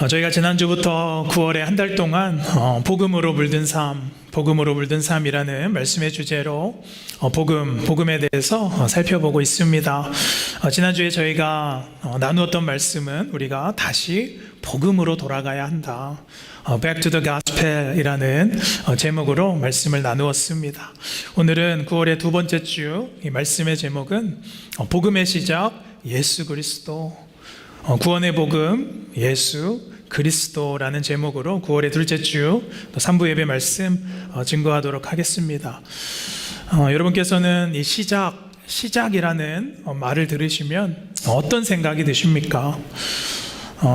저희가 지난주부터 9월에 한 달 동안 복음으로 물든 삶이라는 말씀의 주제로 복음에 대해서 살펴보고 있습니다. 지난주에 저희가 나누었던 말씀은 우리가 다시 복음으로 돌아가야 한다. Back to the Gospel 이라는 제목으로 말씀을 나누었습니다. 오늘은 9월의 두 번째 주, 이 말씀의 제목은 복음의 시작 예수 그리스도, 구원의 복음 예수 그리스도라는 제목으로 9월의 둘째 주 또 3부 예배 말씀 증거하도록 하겠습니다. 여러분께서는 이 시작이라는 말을 들으시면 어떤 생각이 드십니까?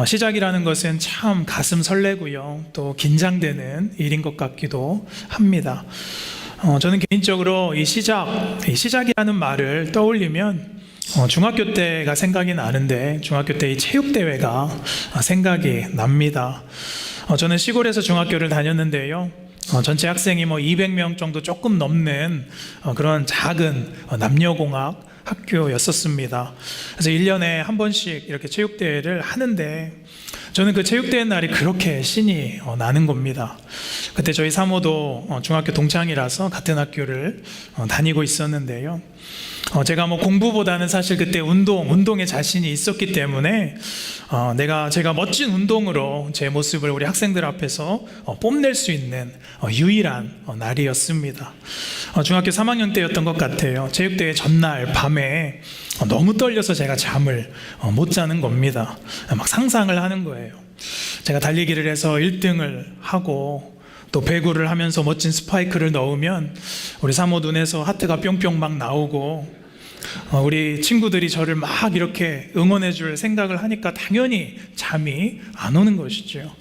시작이라는 것은 참 가슴 설레고요, 또 긴장되는 일인 것 같기도 합니다. 저는 개인적으로 이 시작이라는 말을 떠올리면 중학교 때가 생각이 나는데, 중학교 때 이 체육대회가 생각이 납니다. 저는 시골에서 중학교를 다녔는데요, 전체 학생이 200명 정도 조금 넘는 그런 작은 남녀공학 학교였었습니다. 그래서 1년에 한 번씩 이렇게 체육대회를 하는데, 저는 그 체육대회 날이 그렇게 신이 나는 겁니다. 그때 저희 사모도 중학교 동창이라서 같은 학교를 다니고 있었는데요, 제가 공부보다는 사실 그때 운동에 자신이 있었기 때문에 제가 멋진 운동으로 제 모습을 우리 학생들 앞에서 뽐낼 수 있는 유일한 날이었습니다. 중학교 3학년 때였던 것 같아요. 체육대회 전날 밤에 너무 떨려서 제가 잠을 못 자는 겁니다. 막 상상을 하는 거예요. 제가 달리기를 해서 1등을 하고 또 배구를 하면서 멋진 스파이크를 넣으면 우리 사모 눈에서 하트가 뿅뿅 막 나오고, 우리 친구들이 저를 막 이렇게 응원해 줄 생각을 하니까 당연히 잠이 안 오는 것이죠.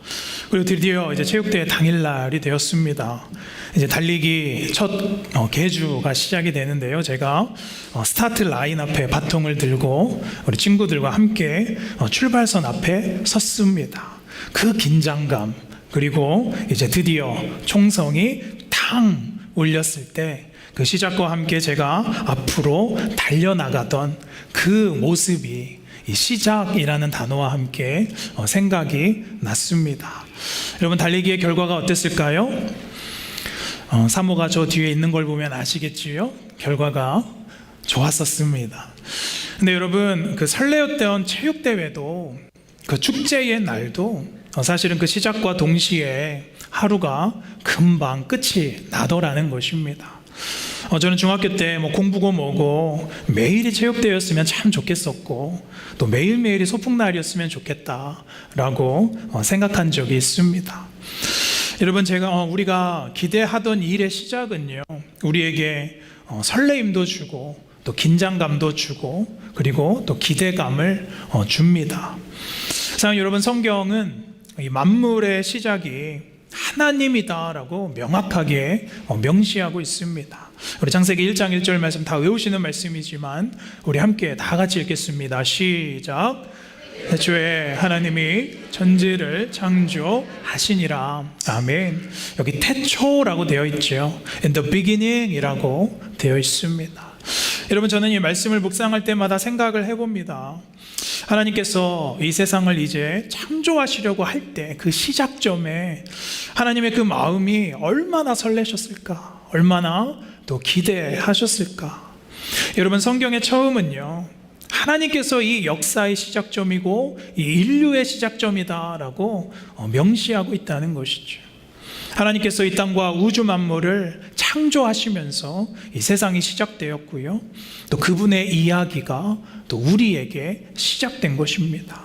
그리고 드디어 이제 체육대회 당일날이 되었습니다. 이제 달리기 첫 계주가 시작이 되는데요, 제가 스타트 라인 앞에 바통을 들고 우리 친구들과 함께 출발선 앞에 섰습니다. 그 긴장감, 그리고 이제 드디어 총성이 탕 울렸을 때 그 시작과 함께 제가 앞으로 달려나가던 그 모습이 이 시작이라는 단어와 함께 생각이 났습니다. 여러분, 달리기의 결과가 어땠을까요? 사모가 저 뒤에 있는 걸 보면 아시겠지요? 결과가 좋았었습니다. 근데 여러분, 그 설레었던 체육대회도, 그 축제의 날도 사실은 그 시작과 동시에 하루가 금방 끝이 나더라는 것입니다. 저는 중학교 때 공부고 뭐고 매일이 체육대회였으면 참 좋겠었고, 또 매일매일이 소풍날이었으면 좋겠다라고 생각한 적이 있습니다. 여러분, 우리가 기대하던 일의 시작은요, 우리에게 설레임도 주고 또 긴장감도 주고 그리고 또 기대감을 줍니다. 사랑하는 여러분, 성경은 이 만물의 시작이 하나님이다라고 명확하게 명시하고 있습니다. 우리 창세기 1장 1절 말씀 다 외우시는 말씀이지만 우리 함께 다 같이 읽겠습니다. 시작. 태초에 하나님이 천지를 창조하시니라. 아멘. 여기 태초라고 되어 있죠. In the beginning 이라고 되어 있습니다. 여러분, 저는 이 말씀을 묵상할 때마다 생각을 해봅니다. 하나님께서 이 세상을 이제 창조하시려고 할 때 그 시작점에 하나님의 그 마음이 얼마나 설레셨을까, 얼마나 또 기대하셨을까. 여러분, 성경의 처음은요, 하나님께서 이 역사의 시작점이고 이 인류의 시작점이다라고 명시하고 있다는 것이죠. 하나님께서 이 땅과 우주 만물을 창조하시면서 이 세상이 시작되었고요, 또 그분의 이야기가 또 우리에게 시작된 것입니다.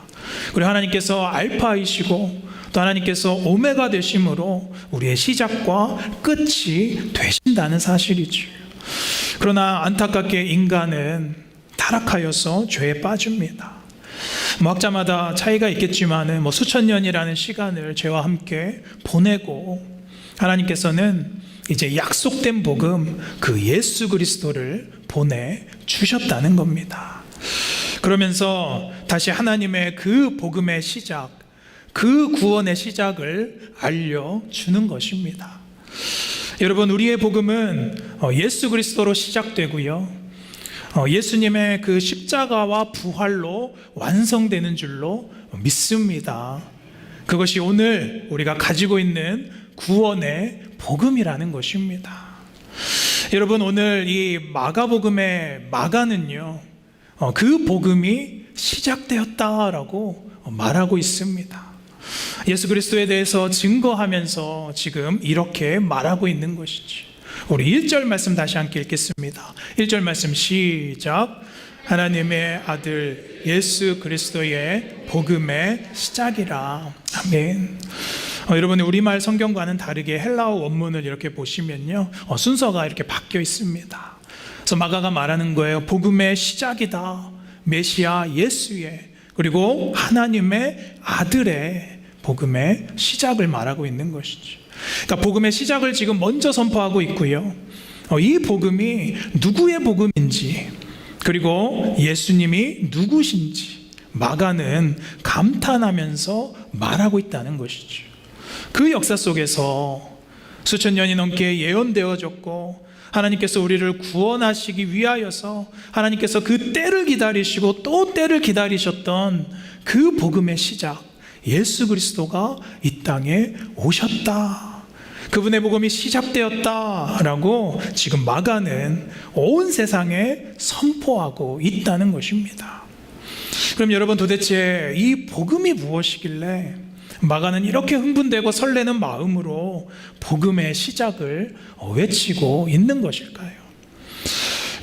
그리고 하나님께서 알파이시고 또 하나님께서 오메가 되심으로 우리의 시작과 끝이 되신다는 사실이죠. 그러나 안타깝게 인간은 타락하여서 죄에 빠집니다. 학자마다 차이가 있겠지만 수천 년이라는 시간을 죄와 함께 보내고, 하나님께서는 이제 약속된 복음, 그 예수 그리스도를 보내주셨다는 겁니다. 그러면서 다시 하나님의 그 복음의 시작, 그 구원의 시작을 알려주는 것입니다. 여러분, 우리의 복음은 예수 그리스도로 시작되고요, 예수님의 그 십자가와 부활로 완성되는 줄로 믿습니다. 그것이 오늘 우리가 가지고 있는 구원의 복음이라는 것입니다. 여러분, 오늘 이 마가복음의 마가는요, 그 복음이 시작되었다라고 말하고 있습니다. 예수 그리스도에 대해서 증거하면서 지금 이렇게 말하고 있는 것이지. 우리 1절 말씀 다시 함께 읽겠습니다. 1절 말씀 시작. 하나님의 아들 예수 그리스도의 복음의 시작이라. 아멘. 여러분, 우리말 성경과는 다르게 헬라어 원문을 이렇게 보시면요, 순서가 이렇게 바뀌어 있습니다. 그래서 마가가 말하는 거예요. 복음의 시작이다. 메시아 예수의, 그리고 하나님의 아들의 복음의 시작을 말하고 있는 것이죠. 그러니까 복음의 시작을 지금 먼저 선포하고 있고요. 이 복음이 누구의 복음인지, 그리고 예수님이 누구신지 마가는 감탄하면서 말하고 있다는 것이죠. 그 역사 속에서 수천 년이 넘게 예언되어졌고, 하나님께서 우리를 구원하시기 위하여서 하나님께서 그 때를 기다리시고 또 때를 기다리셨던 그 복음의 시작, 예수 그리스도가 이 땅에 오셨다, 그분의 복음이 시작되었다라고 지금 마가는 온 세상에 선포하고 있다는 것입니다. 그럼 여러분, 도대체 이 복음이 무엇이길래 마가는 이렇게 흥분되고 설레는 마음으로 복음의 시작을 외치고 있는 것일까요?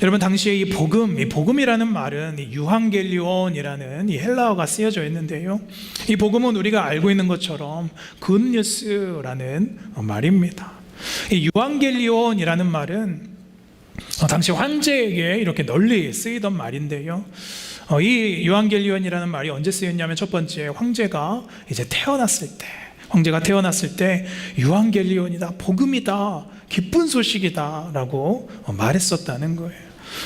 여러분, 당시에 이 복음이라는 말은 이 유한겔리온이라는 이 헬라어가 쓰여져 있는데요, 이 복음은 우리가 알고 있는 것처럼 굿뉴스라는 말입니다. 이 유한겔리온이라는 말은 당시 황제에게 이렇게 널리 쓰이던 말인데요, 이 유한겔리온이라는 말이 언제 쓰였냐면, 첫 번째, 황제가 태어났을 때 유한겔리온이다, 복음이다, 기쁜 소식이다 라고 말했었다는 거예요.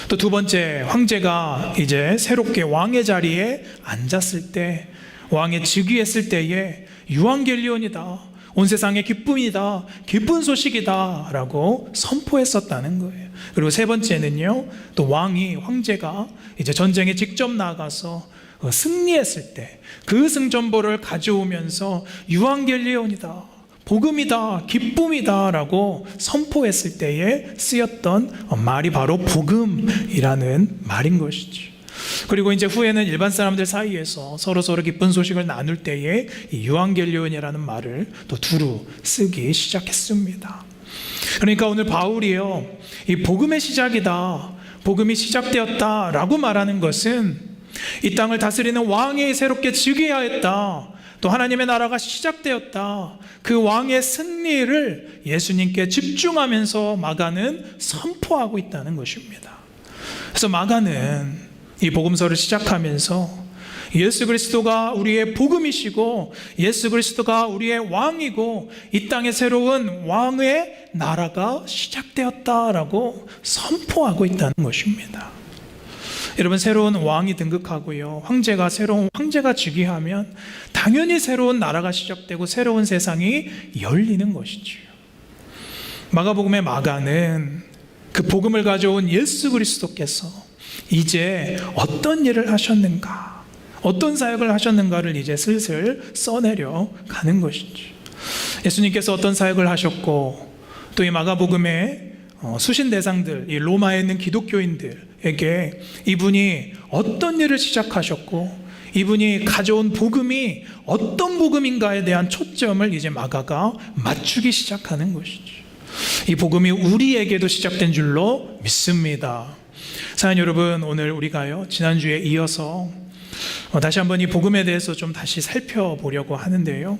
또 두 번째, 황제가 이제 새롭게 왕의 자리에 앉았을 때, 왕의 즉위했을 때에 유한겔리온이다, 온 세상의 기쁨이다, 기쁜 소식이다 라고 선포했었다는 거예요. 그리고 세 번째는요, 또 황제가 이제 전쟁에 직접 나가서 승리했을 때 그 승전보를 가져오면서 유한겔리온이다, 복음이다, 기쁨이다 라고 선포했을 때에 쓰였던 말이 바로 복음이라는 말인 것이죠. 그리고 이제 후에는 일반 사람들 사이에서 서로 기쁜 소식을 나눌 때에 이 유한겔리온이라는 말을 또 두루 쓰기 시작했습니다. 그러니까 오늘 바울이요, 이 복음의 시작이다, 복음이 시작되었다 라고 말하는 것은 이 땅을 다스리는 왕이 새롭게 즉위하였다, 또 하나님의 나라가 시작되었다, 그 왕의 승리를 예수님께 집중하면서 마가는 선포하고 있다는 것입니다. 그래서 마가는 이 복음서를 시작하면서 예수 그리스도가 우리의 복음이시고, 예수 그리스도가 우리의 왕이고, 이 땅의 새로운 왕의 나라가 시작되었다라고 선포하고 있다는 것입니다. 여러분, 새로운 왕이 등극하고요, 새로운 황제가 즉위하면 당연히 새로운 나라가 시작되고 새로운 세상이 열리는 것이죠. 마가복음의 마가는 그 복음을 가져온 예수 그리스도께서 이제 어떤 일을 하셨는가, 어떤 사역을 하셨는가를 이제 슬슬 써내려 가는 것이죠. 예수님께서 어떤 사역을 하셨고, 또 이 마가복음의 수신 대상들, 이 로마에 있는 기독교인들에게 이분이 어떤 일을 시작하셨고, 이분이 가져온 복음이 어떤 복음인가에 대한 초점을 이제 마가가 맞추기 시작하는 것이죠. 이 복음이 우리에게도 시작된 줄로 믿습니다. 사랑하는 여러분, 오늘 우리가요, 지난주에 이어서 다시 한번 이 복음에 대해서 좀 다시 살펴보려고 하는데요,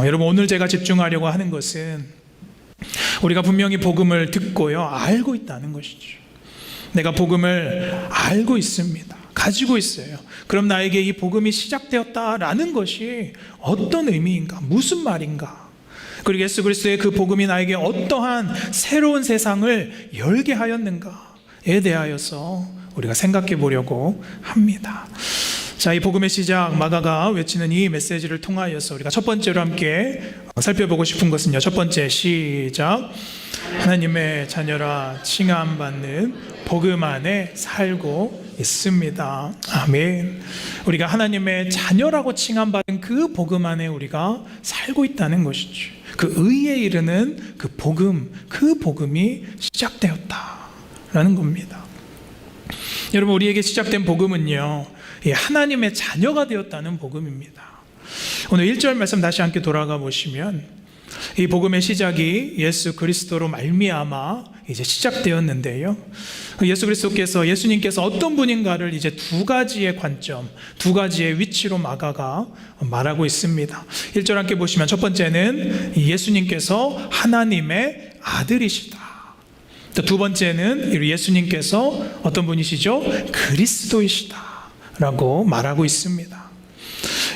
여러분, 오늘 제가 집중하려고 하는 것은 우리가 분명히 복음을 듣고요, 알고 있다는 것이죠. 내가 복음을 알고 있습니다, 가지고 있어요. 그럼 나에게 이 복음이 시작되었다라는 것이 어떤 의미인가, 무슨 말인가, 그리고 예수 그리스도의 그 복음이 나에게 어떠한 새로운 세상을 열게 하였는가에 대하여서 우리가 생각해 보려고 합니다. 자, 이 복음의 시작 마가가 외치는 이 메시지를 통하여서 우리가 첫 번째로 함께 살펴보고 싶은 것은요, 첫 번째, 시작. 하나님의 자녀라 칭함받는 복음 안에 살고 있습니다. 아멘. 우리가 하나님의 자녀라고 칭함받은 그 복음 안에 우리가 살고 있다는 것이죠. 그 의에 이르는 그 복음, 그 복음이 시작되었다라는 겁니다. 여러분, 우리에게 시작된 복음은요, 하나님의 자녀가 되었다는 복음입니다. 오늘 1절 말씀 다시 함께 돌아가 보시면 이 복음의 시작이 예수 그리스도로 말미암아 이제 시작되었는데요, 예수님께서 어떤 분인가를 이제 두 가지의 관점, 두 가지의 위치로 마가가 말하고 있습니다. 1절 함께 보시면 첫 번째는 예수님께서 하나님의 아들이시다. 또 두 번째는 예수님께서 어떤 분이시죠? 그리스도이시다 라고 말하고 있습니다.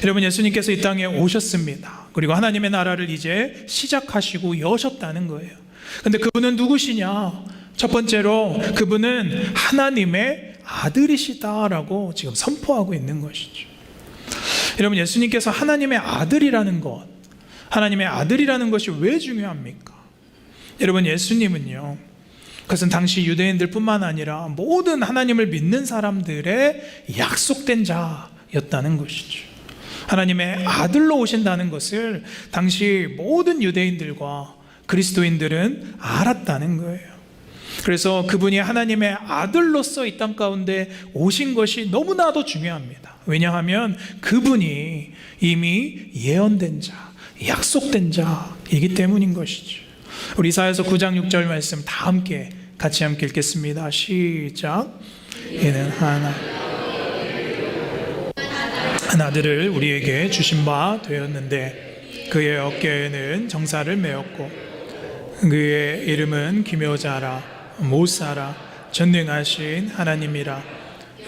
여러분, 예수님께서 이 땅에 오셨습니다. 그리고 하나님의 나라를 이제 시작하시고 여셨다는 거예요. 근데 그분은 누구시냐? 첫 번째로 그분은 하나님의 아들이시다라고 지금 선포하고 있는 것이죠. 여러분, 예수님께서 하나님의 아들이라는 것, 하나님의 아들이라는 것이 왜 중요합니까? 여러분, 예수님은요, 그것은 당시 유대인들 뿐만 아니라 모든 하나님을 믿는 사람들의 약속된 자였다는 것이죠. 하나님의 아들로 오신다는 것을 당시 모든 유대인들과 그리스도인들은 알았다는 거예요. 그래서 그분이 하나님의 아들로서 이 땅 가운데 오신 것이 너무나도 중요합니다. 왜냐하면 그분이 이미 예언된 자, 약속된 자이기 때문인 것이죠. 우리 이사야서 9장 6절 말씀 다 함께 같이 읽겠습니다. 시작. 이는 한 아들을 우리에게 주신 바 되었는데 그의 어깨에는 정사를 메었고 그의 이름은 기묘자라 모사라 전능하신 하나님이라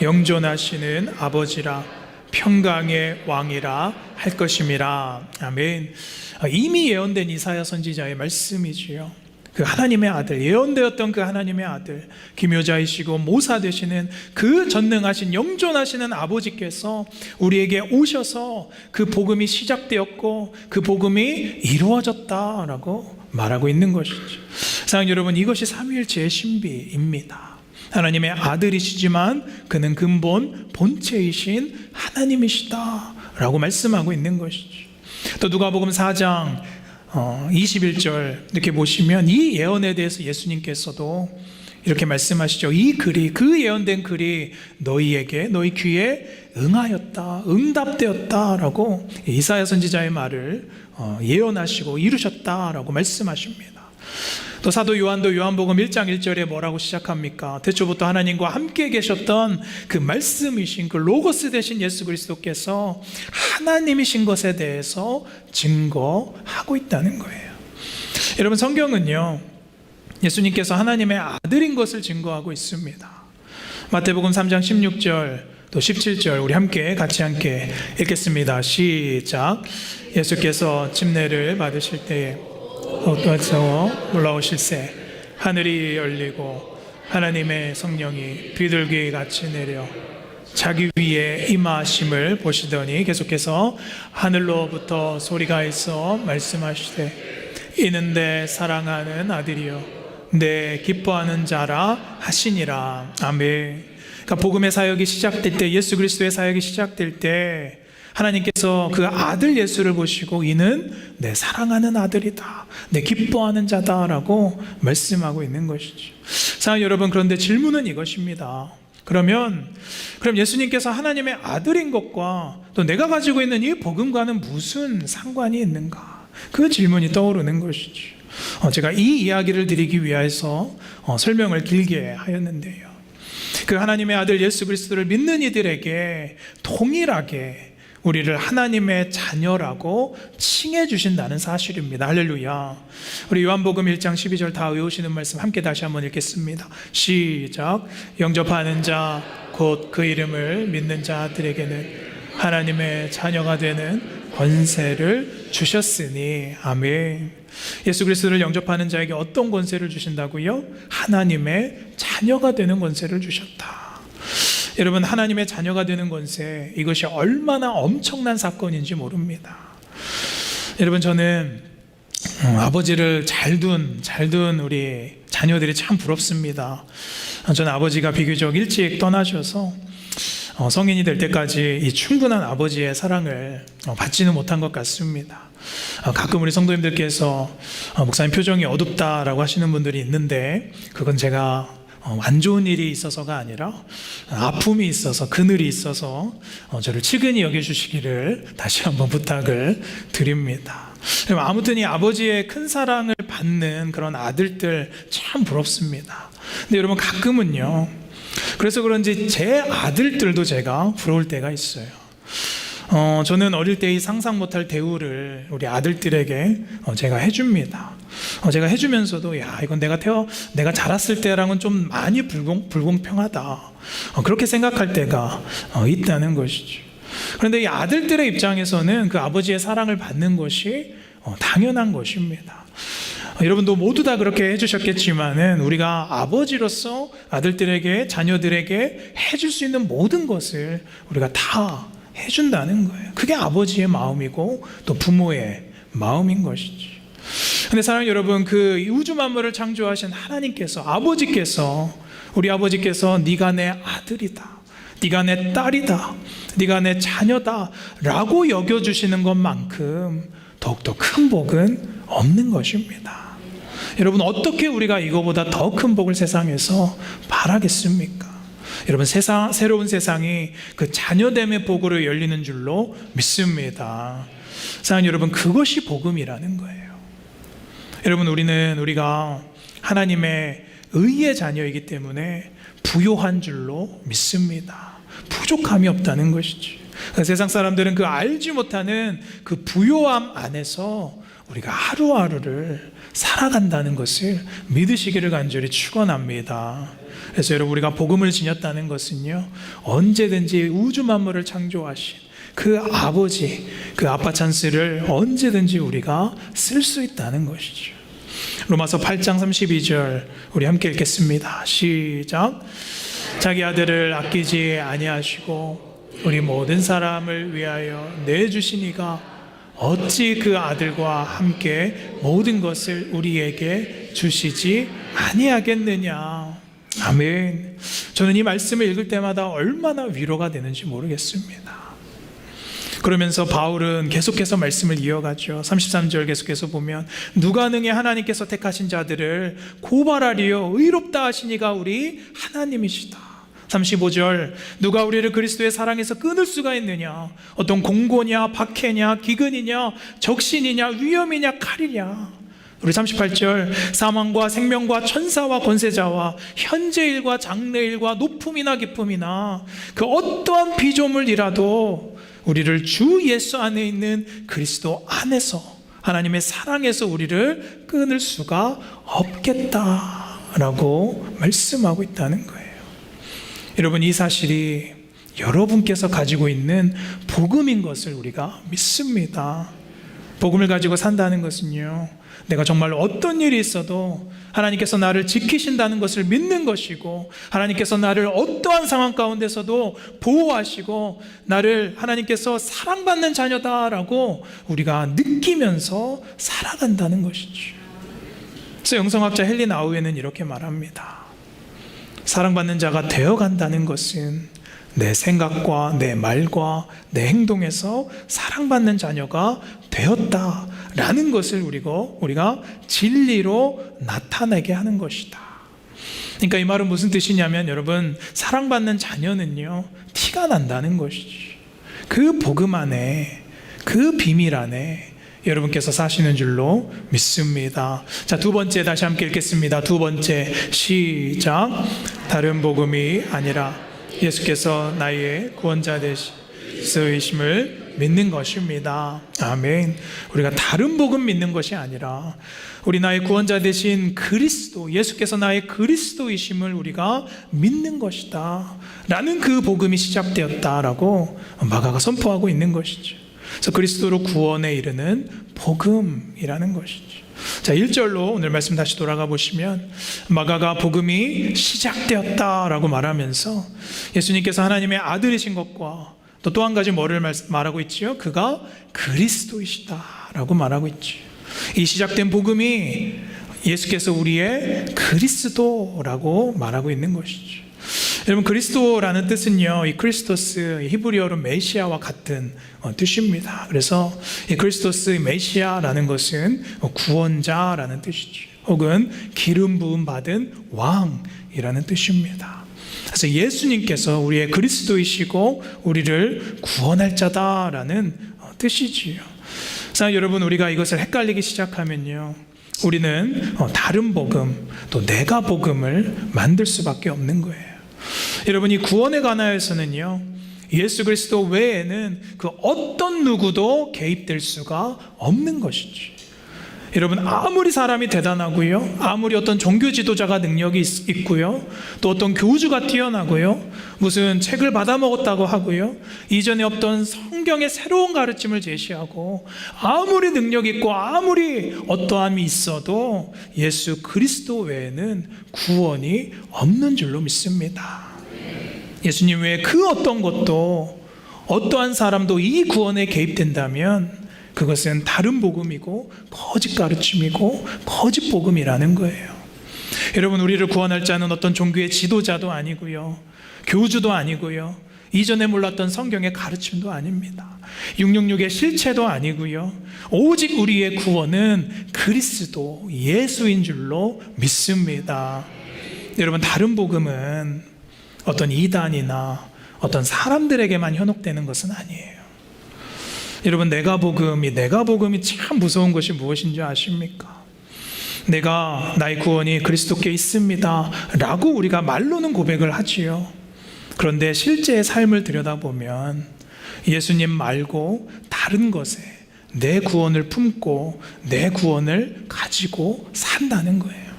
영존하시는 아버지라 평강의 왕이라 할 것임이라. 아멘. 이미 예언된 이사야 선지자의 말씀이지요. 그 하나님의 아들, 예언되었던 그 하나님의 아들, 기묘자이시고 모사 되시는 그 전능하신 영존하시는 아버지께서 우리에게 오셔서 그 복음이 시작되었고 그 복음이 이루어졌다라고 말하고 있는 것이죠. 사랑하는 여러분, 이것이 삼위일체의 신비입니다. 하나님의 아들이시지만 그는 근본 본체이신 하나님이시다라고 말씀하고 있는 것이죠. 또 누가복음 4장 21절 이렇게 보시면 이 예언에 대해서 예수님께서도 이렇게 말씀하시죠. 이 글이, 그 예언된 글이 너희에게, 너희 귀에 응하였다, 응답되었다라고 이사야 선지자의 말을 예언하시고 이루셨다라고 말씀하십니다. 또 사도 요한도 요한복음 1장 1절에 뭐라고 시작합니까? 태초부터 하나님과 함께 계셨던 그 말씀이신 그 로고스 되신 예수 그리스도께서 하나님이신 것에 대해서 증거하고 있다는 거예요. 여러분, 성경은요, 예수님께서 하나님의 아들인 것을 증거하고 있습니다. 마태복음 3장 16절 또 17절 우리 같이 읽겠습니다. 시작. 예수께서 침례를 받으실 때에 어떠하서 올라오실새 하늘이 열리고 하나님의 성령이 비둘기 같이 내려 자기 위에 임하심을 보시더니 계속해서 하늘로부터 소리가 있어 말씀하시되 이는 내 사랑하는 아들이요 내 기뻐하는 자라 하시니라. 아멘. 그러니까 복음의 사역이 시작될 때, 예수 그리스도의 사역이 시작될 때 하나님께서 그 아들 예수를 보시고 이는 내 사랑하는 아들이다, 내 기뻐하는 자다라고 말씀하고 있는 것이죠. 사랑하는 여러분, 그런데 질문은 이것입니다. 그럼 예수님께서 하나님의 아들인 것과 또 내가 가지고 있는 이 복음과는 무슨 상관이 있는가? 그 질문이 떠오르는 것이죠. 제가 이 이야기를 드리기 위해서 설명을 길게 하였는데요, 그 하나님의 아들 예수 그리스도를 믿는 이들에게 동일하게 우리를 하나님의 자녀라고 칭해 주신다는 사실입니다. 할렐루야. 우리 요한복음 1장 12절 다 외우시는 말씀 함께 다시 한번 읽겠습니다. 시작. 영접하는 자 곧 그 이름을 믿는 자들에게는 하나님의 자녀가 되는 권세를 주셨으니. 아멘. 예수 그리스도를 영접하는 자에게 어떤 권세를 주신다고요? 하나님의 자녀가 되는 권세를 주셨다. 여러분, 하나님의 자녀가 되는 것에 이것이 얼마나 엄청난 사건인지 모릅니다. 여러분, 저는 아버지를 잘 둔 우리 자녀들이 참 부럽습니다. 저는 아버지가 비교적 일찍 떠나셔서 성인이 될 때까지 이 충분한 아버지의 사랑을 받지는 못한 것 같습니다. 가끔 우리 성도님들께서 목사님 표정이 어둡다라고 하시는 분들이 있는데, 그건 제가 안 좋은 일이 있어서가 아니라 아픔이 있어서, 그늘이 있어서 저를 측은히 여겨주시기를 다시 한번 부탁을 드립니다. 아무튼 이 아버지의 큰 사랑을 받는 그런 아들들 참 부럽습니다. 근데 여러분, 가끔은요, 그래서 그런지 제 아들들도 제가 부러울 때가 있어요. 저는 어릴 때 이 상상 못할 대우를 우리 아들들에게 제가 해줍니다. 제가 해주면서도, 야, 이건 내가 자랐을 때랑은 좀 많이 불공평하다, 그렇게 생각할 때가 있다는 것이죠. 그런데 이 아들들의 입장에서는 그 아버지의 사랑을 받는 것이 당연한 것입니다. 여러분도 모두 다 그렇게 해주셨겠지만은, 우리가 아버지로서 아들들에게, 자녀들에게 해줄 수 있는 모든 것을 우리가 다 해준다는 거예요. 그게 아버지의 마음이고 또 부모의 마음인 것이지. 근데 사랑하는 여러분, 그 우주 만물을 창조하신 하나님께서, 아버지께서, 우리 아버지께서 네가 내 아들이다, 네가 내 딸이다, 네가 내 자녀다 라고 여겨주시는 것만큼 더욱더 큰 복은 없는 것입니다. 여러분, 어떻게 우리가 이거보다 더 큰 복을 세상에서 바라겠습니까? 여러분, 새로운 세상이 그 자녀됨의 복으로 열리는 줄로 믿습니다. 사랑하는 여러분, 그것이 복음이라는 거예요. 여러분, 우리가 하나님의 의의 자녀이기 때문에 부요한 줄로 믿습니다. 부족함이 없다는 것이죠. 세상 사람들은 그 알지 못하는 그 부요함 안에서 우리가 하루하루를 살아간다는 것을 믿으시기를 간절히 축원합니다. 그래서 여러분, 우리가 복음을 지녔다는 것은요, 언제든지 우주 만물을 창조하신 그 아버지, 그 아빠 찬스를 언제든지 우리가 쓸 수 있다는 것이죠. 로마서 8장 32절 우리 함께 읽겠습니다. 시작. 자기 아들을 아끼지 아니하시고 우리 모든 사람을 위하여 내주시니가 어찌 그 아들과 함께 모든 것을 우리에게 주시지 아니하겠느냐. 아멘. 저는 이 말씀을 읽을 때마다 얼마나 위로가 되는지 모르겠습니다. 그러면서 바울은 계속해서 말씀을 이어가죠. 33절 계속해서 보면, 누가 능히 하나님께서 택하신 자들을 고발하리요 의롭다 하시니가 우리 하나님이시다. 35절, 누가 우리를 그리스도의 사랑에서 끊을 수가 있느냐. 어떤 공고냐, 박해냐, 기근이냐, 적신이냐, 위험이냐, 칼이냐. 우리 38절, 사망과 생명과 천사와 권세자와 현재일과 장래일과 높음이나 기쁨이나 그 어떠한 피조물이라도 우리를 주 예수 안에 있는 그리스도 안에서, 하나님의 사랑에서 우리를 끊을 수가 없겠다라고 말씀하고 있다는 거예요. 여러분, 이 사실이 여러분께서 가지고 있는 복음인 것을 우리가 믿습니다. 복음을 가지고 산다는 것은요, 내가 정말 어떤 일이 있어도 하나님께서 나를 지키신다는 것을 믿는 것이고, 하나님께서 나를 어떠한 상황 가운데서도 보호하시고 나를 하나님께서 사랑받는 자녀다라고 우리가 느끼면서 살아간다는 것이죠. 그래서 영성학자 헨리 나우에는 이렇게 말합니다. 사랑받는 자가 되어간다는 것은 내 생각과 내 말과 내 행동에서 사랑받는 자녀가 되었다라는 것을 우리가 진리로 나타내게 하는 것이다. 그러니까 이 말은 무슨 뜻이냐면, 여러분, 사랑받는 자녀는요, 티가 난다는 것이지. 그 복음 안에, 그 비밀 안에 여러분께서 사시는 줄로 믿습니다. 자, 두 번째 다시 함께 읽겠습니다. 두 번째, 시작. 다른 복음이 아니라 예수께서 나의 구원자 되심을 믿는 것입니다. 아멘. 우리가 다른 복음 믿는 것이 아니라 우리 나의 구원자 되신 그리스도, 예수께서 나의 그리스도이심을 우리가 믿는 것이다 라는 그 복음이 시작되었다라고 마가가 선포하고 있는 것이죠. 그래서 그리스도로 구원에 이르는 복음이라는 것이죠. 자, 1절로 오늘 말씀 다시 돌아가 보시면 마가가 복음이 시작되었다라고 말하면서 예수님께서 하나님의 아들이신 것과 또 한 가지 뭐를 말하고 있지요? 그가 그리스도이시다라고 말하고 있지요. 이 시작된 복음이 예수께서 우리의 그리스도라고 말하고 있는 것이죠. 여러분, 그리스도라는 뜻은요, 이 크리스토스, 히브리어로 메시아와 같은 뜻입니다. 그래서 이 크리스토스, 메시아라는 것은 구원자라는 뜻이죠. 혹은 기름 부음 받은 왕이라는 뜻입니다. 그래서 예수님께서 우리의 그리스도이시고 우리를 구원할 자다라는 뜻이지요. 자, 여러분, 우리가 이것을 헷갈리기 시작하면요, 우리는 다른 복음, 또 내가 복음을 만들 수밖에 없는 거예요. 여러분, 이 구원에 관하여서는요, 예수 그리스도 외에는 그 어떤 누구도 개입될 수가 없는 것이지. 여러분, 아무리 사람이 대단하고요, 아무리 어떤 종교 지도자가 능력이 있고요, 또 어떤 교주가 뛰어나고요, 무슨 책을 받아먹었다고 하고요, 이전에 없던 성경의 새로운 가르침을 제시하고 아무리 능력 있고 아무리 어떠함이 있어도 예수 그리스도 외에는 구원이 없는 줄로 믿습니다. 예수님 외에 그 어떤 것도, 어떠한 사람도 이 구원에 개입된다면 그것은 다른 복음이고 거짓 가르침이고 거짓 복음이라는 거예요. 여러분, 우리를 구원할 자는 어떤 종교의 지도자도 아니고요, 교주도 아니고요, 이전에 몰랐던 성경의 가르침도 아닙니다. 666의 실체도 아니고요, 오직 우리의 구원은 그리스도 예수인 줄로 믿습니다. 여러분, 다른 복음은 어떤 이단이나 어떤 사람들에게만 현혹되는 것은 아니에요. 여러분, 내가 복음이 참 무서운 것이 무엇인지 아십니까? 나의 구원이 그리스도께 있습니다 라고 우리가 말로는 고백을 하지요. 그런데 실제의 삶을 들여다보면 예수님 말고 다른 것에 내 구원을 품고 내 구원을 가지고 산다는 거예요.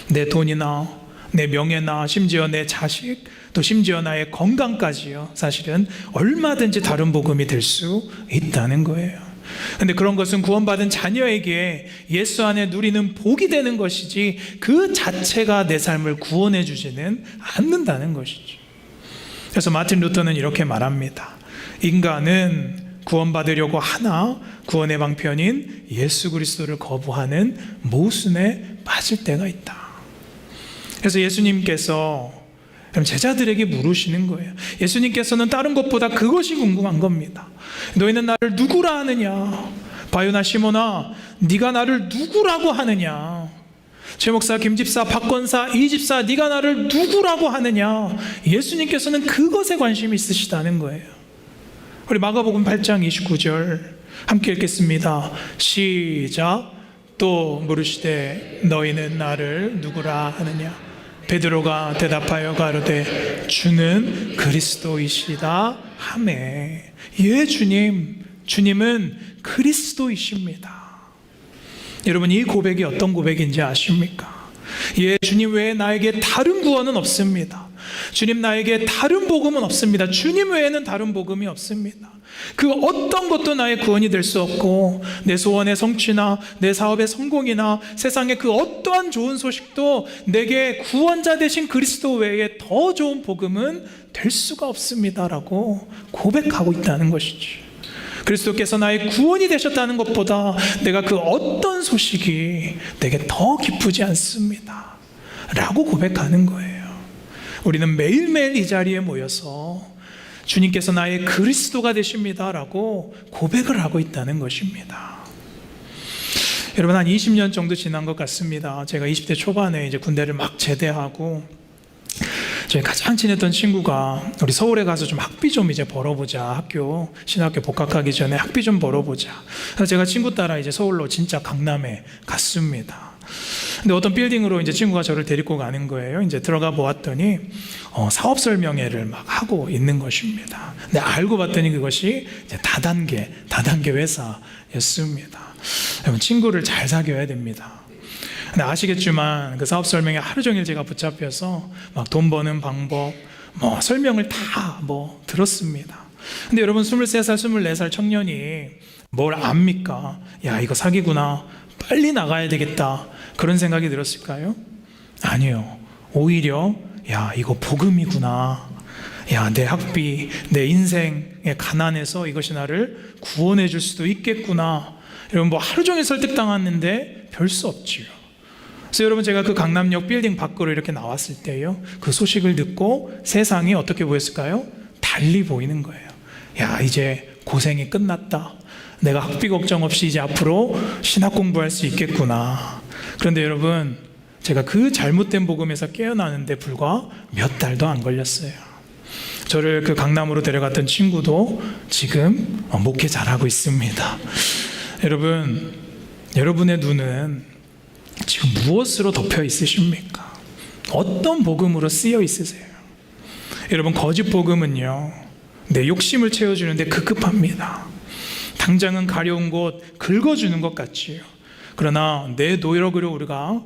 내 돈이나 내 명예나 심지어 내 자식, 또 심지어 나의 건강까지요, 사실은 얼마든지 다른 복음이 될 수 있다는 거예요. 그런데 그런 것은 구원받은 자녀에게 예수 안에 누리는 복이 되는 것이지 그 자체가 내 삶을 구원해 주지는 않는다는 것이죠. 그래서 마틴 루터는 이렇게 말합니다. 인간은 구원받으려고 하나 구원의 방편인 예수 그리스도를 거부하는 모순에 빠질 때가 있다. 그래서 예수님께서 제자들에게 물으시는 거예요. 예수님께서는 다른 것보다 그것이 궁금한 겁니다. 너희는 나를 누구라 하느냐? 바요나 시몬아, 네가 나를 누구라고 하느냐? 최 목사, 김 집사, 박 권사, 이 집사, 네가 나를 누구라고 하느냐? 예수님께서는 그것에 관심이 있으시다는 거예요. 우리 마가복음 8장 29절 함께 읽겠습니다. 시작. 또 물으시되 너희는 나를 누구라 하느냐? 베드로가 대답하여 가로되 주는 그리스도이시다 하매. 예, 주님은 그리스도이십니다. 여러분, 이 고백이 어떤 고백인지 아십니까? 예, 주님 외에 나에게 다른 구원은 없습니다. 주님, 나에게 다른 복음은 없습니다. 주님 외에는 다른 복음이 없습니다. 그 어떤 것도 나의 구원이 될 수 없고, 내 소원의 성취나 내 사업의 성공이나 세상의 그 어떠한 좋은 소식도 내게 구원자 되신 그리스도 외에 더 좋은 복음은 될 수가 없습니다라고 고백하고 있다는 것이지. 그리스도께서 나의 구원이 되셨다는 것보다 내가 그 어떤 소식이 내게 더 기쁘지 않습니다 라고 고백하는 거예요. 우리는 매일매일 이 자리에 모여서 주님께서 나의 그리스도가 되십니다 라고 고백을 하고 있다는 것입니다. 여러분, 한 20년 정도 지난 것 같습니다. 제가 20대 초반에 이제 군대를 막 제대하고 저희 가장 친했던 친구가 우리 서울에 가서 좀 학비 좀 이제 벌어보자, 신학교 복학하기 전에 학비 좀 벌어보자. 그래서 제가 친구 따라 이제 서울로 진짜 강남에 갔습니다. 근데 어떤 빌딩으로 이제 친구가 저를 데리고 가는 거예요. 이제 들어가 보았더니 사업 설명회를 막 하고 있는 것입니다. 근데 알고 봤더니 그것이 이제 다단계 회사였습니다. 여러분, 친구를 잘 사귀어야 됩니다. 근데 아시겠지만 그 사업 설명회 하루 종일 제가 붙잡혀서 막 돈 버는 방법 설명을 다 들었습니다. 근데 여러분, 23살 24살 청년이 뭘 압니까? 야, 이거 사기구나, 빨리 나가야 되겠다, 그런 생각이 들었을까요? 아니요. 오히려 야, 이거 복음이구나. 야, 내 학비, 내 인생의 가난에서 이것이 나를 구원해 줄 수도 있겠구나. 여러분, 뭐 하루 종일 설득당했는데 별 수 없지요. 그래서 여러분, 제가 그 강남역 빌딩 밖으로 이렇게 나왔을 때요, 그 소식을 듣고 세상이 어떻게 보였을까요? 달리 보이는 거예요. 야, 이제 고생이 끝났다. 내가 학비 걱정 없이 이제 앞으로 신학 공부할 수 있겠구나. 그런데 여러분, 제가 그 잘못된 복음에서 깨어나는데 불과 몇 달도 안 걸렸어요. 저를 그 강남으로 데려갔던 친구도 지금 목회 잘하고 있습니다. 여러분, 여러분의 눈은 지금 무엇으로 덮여 있으십니까? 어떤 복음으로 쓰여 있으세요? 여러분, 거짓 복음은요, 내 욕심을 채워주는데 급급합니다. 당장은 가려운 곳 긁어주는 것 같지요. 그러나 내 노력으로 우리가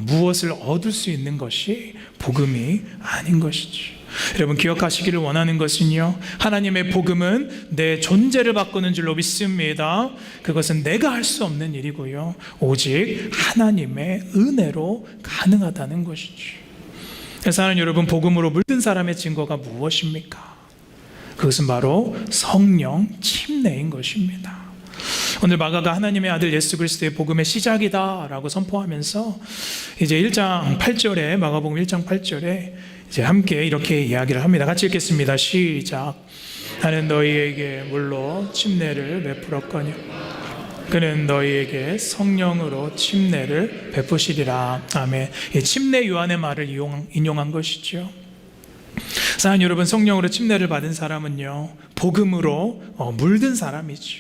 무엇을 얻을 수 있는 것이 복음이 아닌 것이죠. 여러분, 기억하시기를 원하는 것은요, 하나님의 복음은 내 존재를 바꾸는 줄로 믿습니다. 그것은 내가 할 수 없는 일이고요, 오직 하나님의 은혜로 가능하다는 것이죠. 그래서 하나님, 여러분, 복음으로 물든 사람의 증거가 무엇입니까? 그것은 바로 성령 침례인 것입니다. 오늘 마가가 하나님의 아들 예수 그리스도의 복음의 시작이다 라고 선포하면서 이제 1장 8절에, 마가복음 1장 8절에 이제 함께 이렇게 이야기를 합니다. 같이 읽겠습니다. 시작. 나는 너희에게 물로 침례를 베풀었거니 그는 너희에게 성령으로 침례를 베푸시리라. 아멘. 이 침례 요한의 말을 인용한 것이죠. 사랑하는 여러분, 성령으로 침례를 받은 사람은요, 복음으로 물든 사람이죠.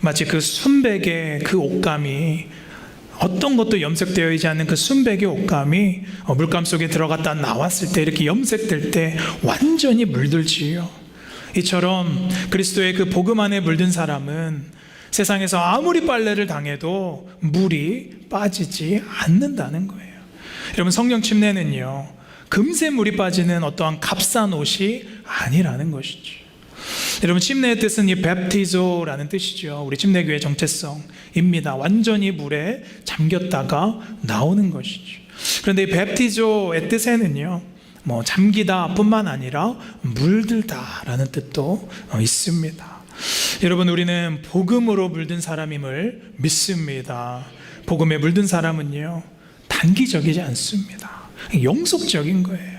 마치 그 순백의 그 옷감이, 어떤 것도 염색되어 있지 않는 그 순백의 옷감이 물감 속에 들어갔다 나왔을 때 이렇게 염색될 때 완전히 물들지요. 이처럼 그리스도의 그 복음 안에 물든 사람은 세상에서 아무리 빨래를 당해도 물이 빠지지 않는다는 거예요. 여러분, 성령 침례는요, 금세 물이 빠지는 어떠한 값싼 옷이 아니라는 것이죠. 여러분, 침례의 뜻은 이 베프티조라는 뜻이죠. 우리 침례교회의 정체성입니다. 완전히 물에 잠겼다가 나오는 것이죠. 그런데 이 베프티조의 뜻에는요, 뭐 잠기다 뿐만 아니라 물들다라는 뜻도 있습니다. 여러분, 우리는 복음으로 물든 사람임을 믿습니다. 복음에 물든 사람은요, 단기적이지 않습니다. 영속적인 거예요.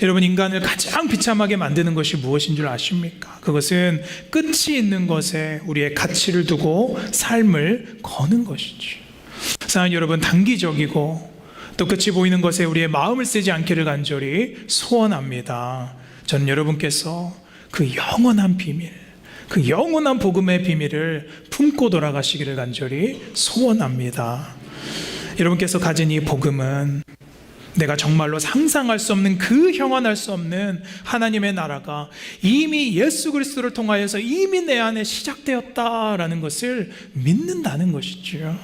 여러분, 인간을 가장 비참하게 만드는 것이 무엇인 줄 아십니까? 그것은 끝이 있는 것에 우리의 가치를 두고 삶을 거는 것이죠. 사랑하는 여러분, 단기적이고 또 끝이 보이는 것에 우리의 마음을 쓰지 않기를 간절히 소원합니다. 저는 여러분께서 그 영원한 비밀, 그 영원한 복음의 비밀을 품고 돌아가시기를 간절히 소원합니다. 여러분께서 가진 이 복음은 내가 정말로 상상할 수 없는, 그 형언할 수 없는 하나님의 나라가 이미 예수 그리스도를 통하여서 이미 내 안에 시작되었다라는 것을 믿는다는 것이죠.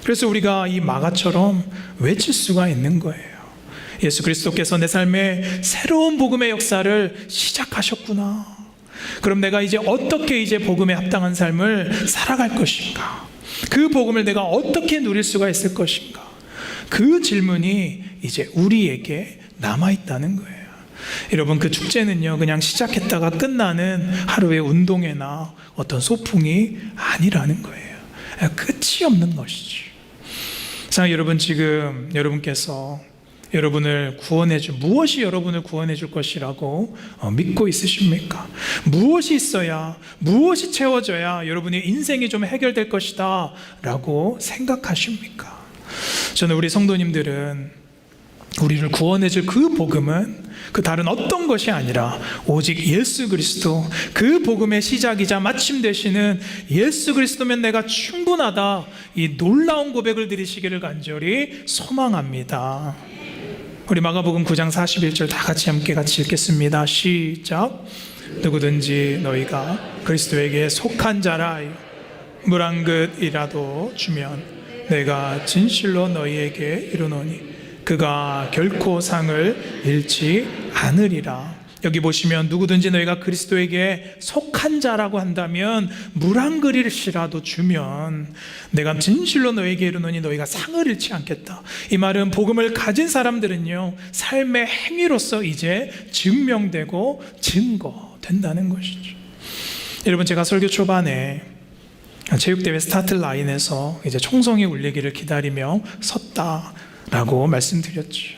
그래서 우리가 이 마가처럼 외칠 수가 있는 거예요. 예수 그리스도께서 내 삶에 새로운 복음의 역사를 시작하셨구나. 그럼 내가 이제 어떻게 이제 복음에 합당한 삶을 살아갈 것인가? 그 복음을 내가 어떻게 누릴 수가 있을 것인가? 그 질문이 이제 우리에게 남아있다는 거예요. 여러분, 그 축제는요, 그냥 시작했다가 끝나는 하루의 운동회나 어떤 소풍이 아니라는 거예요. 끝이 없는 것이지. 자, 여러분, 지금 여러분께서 무엇이 여러분을 구원해 줄 것이라고 믿고 있으십니까? 무엇이 있어야, 무엇이 채워져야 여러분의 인생이 좀 해결될 것이다 라고 생각하십니까? 저는 우리 성도님들은 우리를 구원해 줄 그 복음은 그 다른 어떤 것이 아니라 오직 예수 그리스도, 그 복음의 시작이자 마침 되시는 예수 그리스도면 내가 충분하다, 이 놀라운 고백을 드리시기를 간절히 소망합니다. 우리 마가복음 9장 41절 다 같이 읽겠습니다. 시작. 누구든지 너희가 그리스도에게 속한 자라 물 한 그릇이라도 주면 내가 진실로 너희에게 이르노니 그가 결코 상을 잃지 않으리라. 여기 보시면 누구든지 너희가 그리스도에게 속한 자라고 한다면 물 한 그릇이라도 주면 내가 진실로 너희에게 이르노니 너희가 상을 잃지 않겠다. 이 말은 복음을 가진 사람들은요, 삶의 행위로서 이제 증명되고 증거된다는 것이죠. 여러분, 제가 설교 초반에 체육대회 스타트 라인에서 이제 총성이 울리기를 기다리며 섰다라고 말씀드렸죠.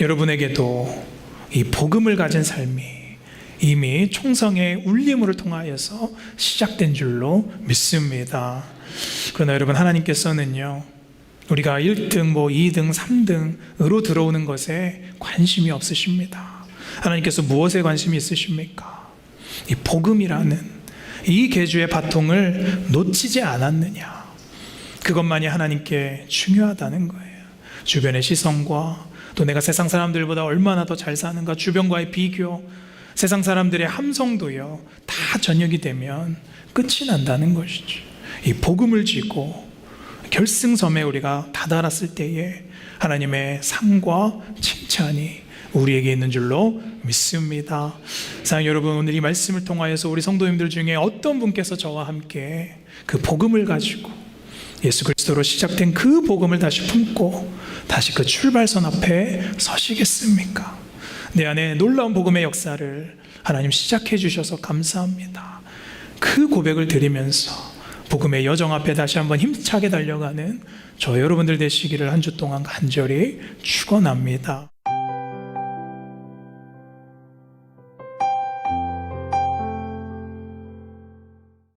여러분에게도 이 복음을 가진 삶이 이미 총성의 울림을 통하여서 시작된 줄로 믿습니다. 그러나 여러분, 하나님께서는요, 우리가 1등, 2등, 3등으로 들어오는 것에 관심이 없으십니다. 하나님께서 무엇에 관심이 있으십니까? 이 복음이라는 이 계주의 바통을 놓치지 않았느냐, 그것만이 하나님께 중요하다는 거예요. 주변의 시선과 또 내가 세상 사람들보다 얼마나 더 잘 사는가, 주변과의 비교, 세상 사람들의 함성도요, 다 저녁이 되면 끝이 난다는 것이죠. 이 복음을 쥐고 결승섬에 우리가 다다랐을 때에 하나님의 상과 칭찬이 우리에게 있는 줄로 믿습니다. 사랑 여러분, 오늘 이 말씀을 통하여서 우리 성도님들 중에 어떤 분께서 저와 함께 그 복음을 가지고 예수 그리스도로 시작된 그 복음을 다시 품고 다시 그 출발선 앞에 서시겠습니까? 내 안에 놀라운 복음의 역사를 하나님 시작해 주셔서 감사합니다. 그 고백을 드리면서 복음의 여정 앞에 다시 한번 힘차게 달려가는 저 여러분들 되시기를 한 주 동안 간절히 축원합니다.